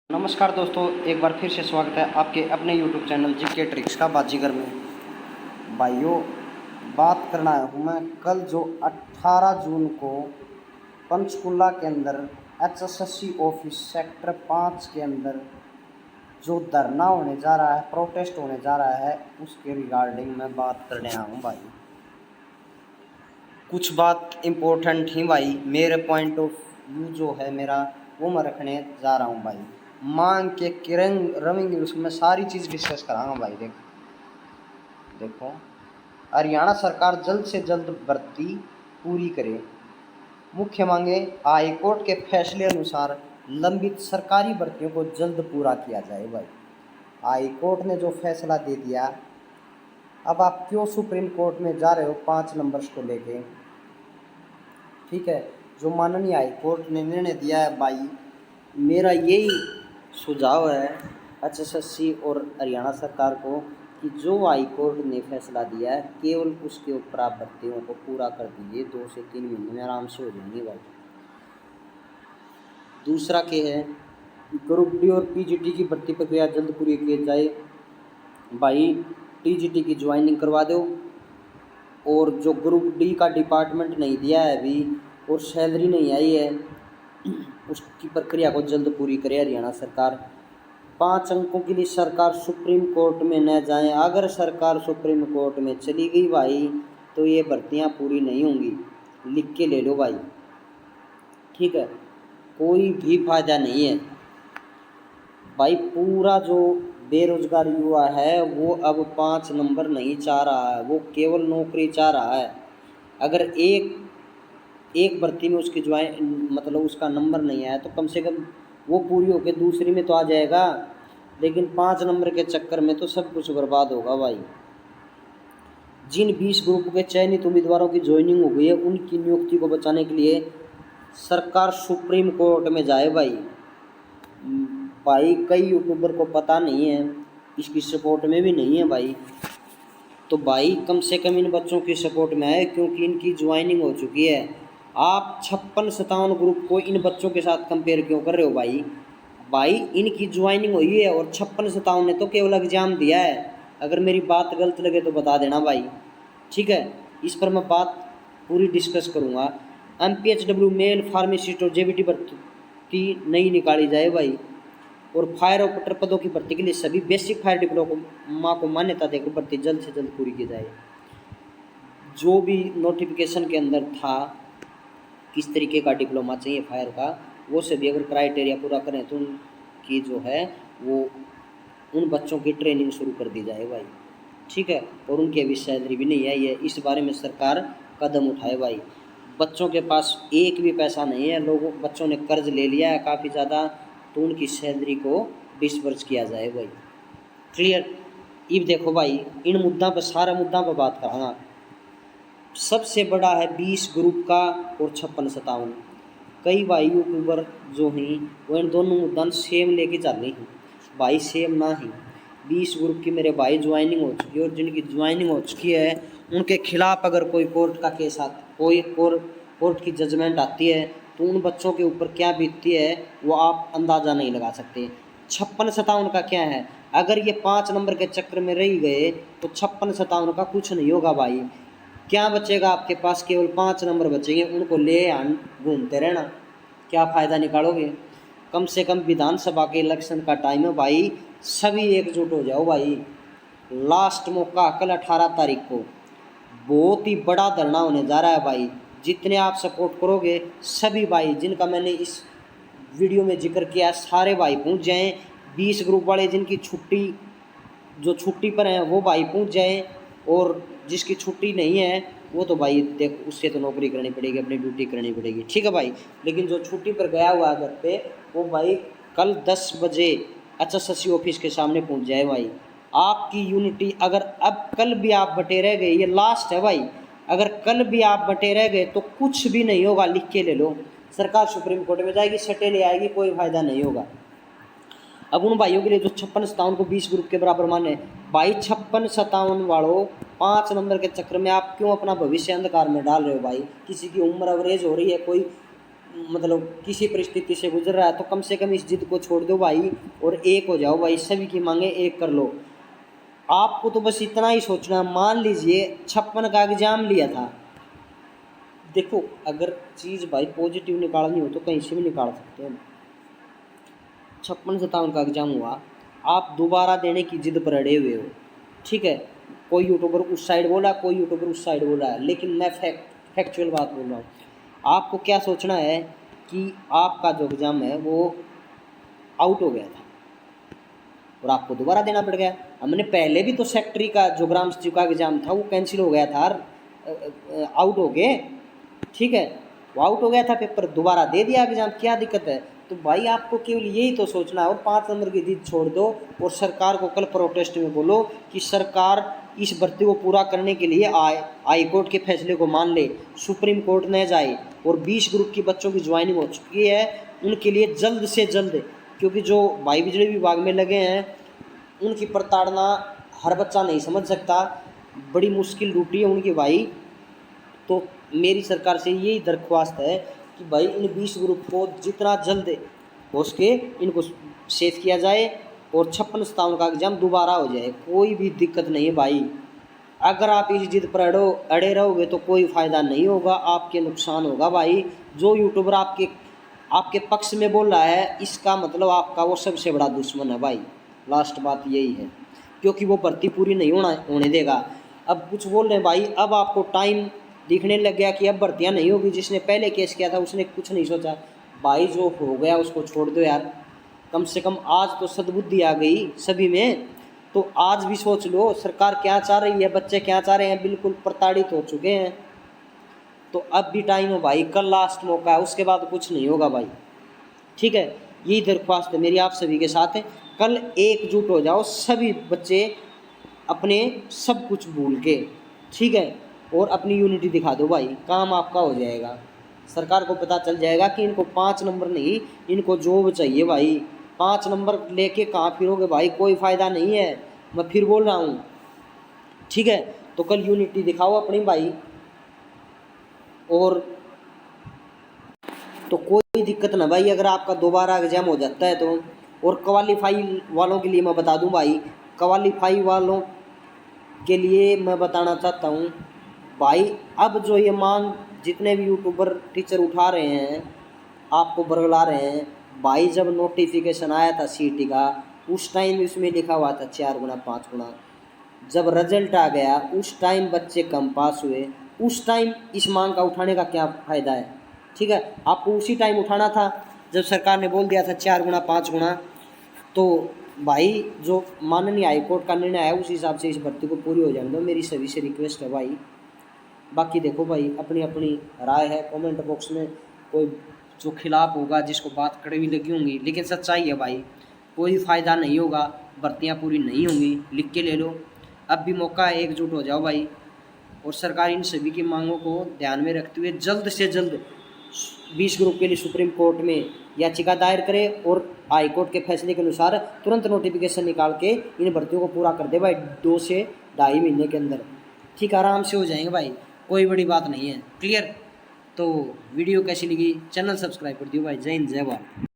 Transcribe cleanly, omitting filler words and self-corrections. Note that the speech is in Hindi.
नमस्कार दोस्तों, एक बार फिर से स्वागत है आपके अपने YouTube चैनल जीके ट्रिक्स का बाजीगर में। भाइयों, बात करना हूँ मैं कल जो 18 जून को पंचकुला के अंदर HSSC ऑफिस सेक्टर 5 के अंदर जो धरना होने जा रहा है, प्रोटेस्ट होने जा रहा है, उसके रिगार्डिंग मैं बात करने आया हूँ भाई। कुछ बात इम्पोर्टेंट ही भाई, मेरे पॉइंट ऑफ व्यू जो है मेरा वो मैं रखने जा रहा हूँ भाई। मांग के किरंग रविंग उसमें सारी चीज़ डिस्कस कराऊंगा भाई। देखो, हरियाणा सरकार जल्द से जल्द भर्ती पूरी करे। मुख्य मांगे, हाई कोर्ट के फैसले अनुसार लंबित सरकारी भर्तियों को जल्द पूरा किया जाए भाई। हाई कोर्ट ने जो फैसला दे दिया, अब आप क्यों सुप्रीम कोर्ट में जा रहे हो 5 नंबर्स को लेके? ठीक है, जो माननीय हाई कोर्ट ने निर्णय दिया है भाई, मेरा यही सुझाव है HSSC और हरियाणा सरकार को कि जो हाई कोर्ट ने फैसला दिया है, केवल उसके ऊपर आप भर्तियों को पूरा कर दीजिए। 2 से 3 महीने में आराम से हो जाएंगे भाई। दूसरा क्या है, ग्रुप डी और PGT की भर्ती प्रक्रिया जल्द पूरी की जाए भाई। TGT की ज्वाइनिंग करवा दो, और जो ग्रुप डी का डिपार्टमेंट नहीं दिया है अभी और सैलरी नहीं आई है, उसकी प्रक्रिया को जल्द पूरी करे हरियाणा सरकार। 5 अंकों के लिए सरकार सुप्रीम कोर्ट में न जाए। अगर सरकार सुप्रीम कोर्ट में चली गई भाई तो ये भर्तियां पूरी नहीं होंगी, लिख के ले लो भाई। ठीक है, कोई भी फायदा नहीं है भाई। पूरा जो बेरोजगार युवा है वो अब 5 नंबर नहीं चाह रहा है, वो केवल नौकरी चाह रहा है। अगर एक भर्ती में उसकी मतलब उसका नंबर नहीं आया तो कम से कम वो पूरी होकर दूसरी में तो आ जाएगा, लेकिन 5 नंबर के चक्कर में तो सब कुछ बर्बाद होगा भाई। जिन 20 ग्रुप के चयनित उम्मीदवारों की ज्वाइनिंग हो गई है, उनकी नियुक्ति को बचाने के लिए सरकार सुप्रीम कोर्ट में जाए भाई। कई यूट्यूबर को पता नहीं है, इसकी सपोर्ट में भी नहीं है भाई। तो भाई कम से कम इन बच्चों की सपोर्ट में आए, क्योंकि इनकी ज्वाइनिंग हो चुकी है। आप 56-57 ग्रुप को इन बच्चों के साथ कंपेयर क्यों कर रहे हो भाई? इनकी ज्वाइनिंग हुई है और 56-57 ने तो केवल एग्जाम दिया है। अगर मेरी बात गलत लगे तो बता देना भाई, ठीक है? इस पर मैं बात पूरी डिस्कस करूँगा। MPHW मेल फार्मासिस्ट और JBT भर्ती नहीं निकाली जाए भाई। और फायर ऑपरेटर पदों की भर्ती के लिए सभी बेसिक फायर डिप्लोमा को मान्यता देकर भर्ती जल्द से जल्द पूरी की जाए। जो भी नोटिफिकेशन के अंदर था किस तरीके का डिप्लोमा चाहिए फायर का, वो सभी अगर क्राइटेरिया पूरा करें तो उनकी जो है वो उन बच्चों की ट्रेनिंग शुरू कर दी जाए भाई, ठीक है? और उनकी अभी सैलरी भी नहीं आई है, इस बारे में सरकार कदम उठाए भाई। बच्चों के पास एक भी पैसा नहीं है, बच्चों ने कर्ज ले लिया है काफ़ी ज़्यादा, तो उनकी सैलरी को डिस्बर्स किया जाए भाई। क्लियर? अब देखो भाई, इन मुद्दा पर सारा मुद्दा पर बात कराना। सबसे बड़ा है 20 ग्रुप का और 56-57। कई भाई यूट्यूबर जो हैं वो इन दोनों मुद्दा सेम लेके चल रही हैं भाई, सेम ना ही। 20 ग्रुप की मेरे भाई ज्वाइनिंग हो चुकी है, और जिनकी ज्वाइनिंग हो चुकी है उनके खिलाफ अगर कोई कोर्ट का केस कोई कोर्ट की जजमेंट आती है तो उन बच्चों के ऊपर क्या बीतती है वो आप अंदाज़ा नहीं लगा सकते। 56-57 का क्या है? अगर ये 5 नंबर के चक्कर में रह गए तो 56-57 का कुछ नहीं होगा भाई। क्या बचेगा आपके पास? केवल 5 नंबर बचेंगे, उनको ले घूमते रहना, क्या फ़ायदा निकालोगे? कम से कम विधानसभा के इलेक्शन का टाइम है भाई, सभी एकजुट हो जाओ भाई। लास्ट मौका कल 18 तारीख को बहुत ही बड़ा धरना होने जा रहा है भाई। जितने आप सपोर्ट करोगे सभी भाई, जिनका मैंने इस वीडियो में जिक्र किया, सारे भाई पहुंच जाएं। 20 ग्रुप वाले जिनकी जो छुट्टी पर हैं वो भाई पहुंच जाएं, और जिसकी छुट्टी नहीं है वो तो भाई देख उससे तो नौकरी करनी पड़ेगी, अपनी ड्यूटी करनी पड़ेगी, ठीक है भाई? लेकिन जो छुट्टी पर गया हुआ घर पे वो भाई कल 10 बजे HSSC ऑफिस के सामने पहुंच जाए भाई। आपकी यूनिटी, अगर अब कल भी आप बटे रह गए, ये लास्ट है भाई, अगर कल भी आप बटे रह गए तो कुछ भी नहीं होगा, लिख के ले लो। सरकार सुप्रीम कोर्ट में जाएगी, सटे ले आएगी, कोई फ़ायदा नहीं होगा। अब उन भाइयों के लिए जो 56-57 को 20 ग्रुप के बराबर माने भाई, 56-57 वालों 5 नंबर के चक्कर में आप क्यों अपना भविष्य अंधकार में डाल रहे हो भाई? किसी की उम्र अवरेज हो रही है, कोई मतलब किसी परिस्थिति से गुजर रहा है तो कम से कम इस जिद को छोड़ दो भाई और एक हो जाओ भाई, सभी की मांगे एक कर लो। आपको तो बस इतना ही सोचना है, मान लीजिए 56 का एग्जाम लिया था, देखो अगर चीज़ भाई पॉजिटिव निकालनी हो तो कहीं से भी निकाल सकते हैं। 56-57 का एग्जाम हुआ, आप दोबारा देने की जिद पर अड़े हुए हो, ठीक है। कोई यूट्यूबर उस साइड बोला, कोई यूट्यूबर उस साइड बोला है, लेकिन मैं फैक्चुअल बात बोल रहा हूँ। आपको क्या सोचना है कि आपका जो एग्ज़ाम है वो आउट हो गया था और आपको दोबारा देना पड़ गया। हमने पहले भी तो सेक्रेटरी का जो ग्राम सचिव का एग्ज़ाम था वो कैंसिल हो गया था, आउट हो गए, ठीक है। वो आउट हो गया था, पेपर दोबारा दे दिया एग्ज़ाम, क्या दिक्कत है। तो भाई आपको केवल यही तो सोचना है और 5 नंबर की जिद छोड़ दो और सरकार को कल प्रोटेस्ट में बोलो कि सरकार इस भर्ती को पूरा करने के लिए हाई कोर्ट के फैसले को मान ले, सुप्रीम कोर्ट न जाए। और 20 ग्रुप की बच्चों की ज्वाइनिंग हो चुकी है, उनके लिए जल्द से जल्द, क्योंकि जो भाई बिजली विभाग में लगे हैं उनकी प्रताड़ना हर बच्चा नहीं समझ सकता, बड़ी मुश्किल ड्यूटी है उनकी भाई। तो मेरी सरकार से यही दरख्वास्त है कि भाई इन 20 ग्रुप को जितना जल्द हो सके इनको सेव किया जाए और 56-57 का एग्ज़ाम दोबारा हो जाए, कोई भी दिक्कत नहीं है भाई। अगर आप इस जिद पर अड़े रहोगे तो कोई फ़ायदा नहीं होगा, आपके नुकसान होगा भाई। जो यूट्यूबर आपके पक्ष में बोल रहा है इसका मतलब आपका वो सबसे बड़ा दुश्मन है भाई, लास्ट बात यही है, क्योंकि वो भर्ती पूरी नहीं होने देगा। अब कुछ बोल रहे हैं भाई, अब आपको टाइम दिखने लग गया कि अब भर्तियाँ नहीं होगी, जिसने पहले केस किया था उसने कुछ नहीं सोचा। भाई जो हो गया उसको छोड़ दो यार, कम से कम आज तो सद्बुद्धि आ गई सभी में, तो आज भी सोच लो सरकार क्या चाह रही है, बच्चे क्या चाह रहे हैं, बिल्कुल प्रताड़ित हो चुके हैं। तो अब भी टाइम है भाई, कल लास्ट मौका है, उसके बाद कुछ नहीं होगा भाई, ठीक है। यही दरख्वास्त है मेरी आप सभी के साथ है, कल एकजुट हो जाओ सभी बच्चे अपने सब कुछ भूल के, ठीक है, और अपनी यूनिटी दिखा दो भाई, काम आपका हो जाएगा। सरकार को पता चल जाएगा कि इनको 5 नंबर नहीं, इनको जॉब चाहिए भाई। 5 नंबर लेके कहाँ फिरोगे भाई, कोई फ़ायदा नहीं है, मैं फिर बोल रहा हूँ, ठीक है। तो कल यूनिटी दिखाओ अपनी भाई, और तो कोई दिक्कत ना भाई अगर आपका दोबारा एग्जाम हो जाता है तो। और क्वालिफाई वालों के लिए मैं बता दूं भाई, क्वालिफाई वालों के लिए मैं बताना चाहता हूं भाई, अब जो ये मांग जितने भी यूट्यूबर टीचर उठा रहे हैं, आपको बरगला रहे हैं भाई, जब नोटिफिकेशन आया था सीटी का उस टाइम इसमें लिखा हुआ था 4 गुना 5 गुना, जब रिजल्ट आ गया उस टाइम बच्चे कम पास हुए, उस टाइम इस मांग का उठाने का क्या फ़ायदा है, ठीक है। आपको उसी टाइम उठाना था जब सरकार ने बोल दिया था 4 गुना 5 गुना। तो भाई जो माननीय हाईकोर्ट का निर्णय है उस हिसाब से इस भर्ती को पूरी हो जाने दो, मेरी सभी से रिक्वेस्ट है भाई। बाकी देखो भाई अपनी अपनी राय है, कमेंट बॉक्स में कोई जो खिलाफ होगा जिसको बात कड़वी लगी होंगी, लेकिन सच्चाई है भाई, कोई फ़ायदा नहीं होगा, भर्तियाँ पूरी नहीं होंगी, लिख के ले लो। अब भी मौका है, एकजुट हो जाओ भाई, और सरकार इन सभी की मांगों को ध्यान में रखते हुए जल्द से जल्द 20 ग्रुप के लिए सुप्रीम कोर्ट में याचिका दायर करे और हाई कोर्ट के फैसले के अनुसार तुरंत नोटिफिकेशन निकाल के इन भर्तियों को पूरा कर दे भाई, 2 से 2.5 महीने के अंदर, ठीक, आराम से हो जाएंगे भाई, कोई बड़ी बात नहीं है, क्लियर। तो वीडियो कैसी लगी, चैनल सब्सक्राइब कर दियो भाई, जय हिंद जय भारत।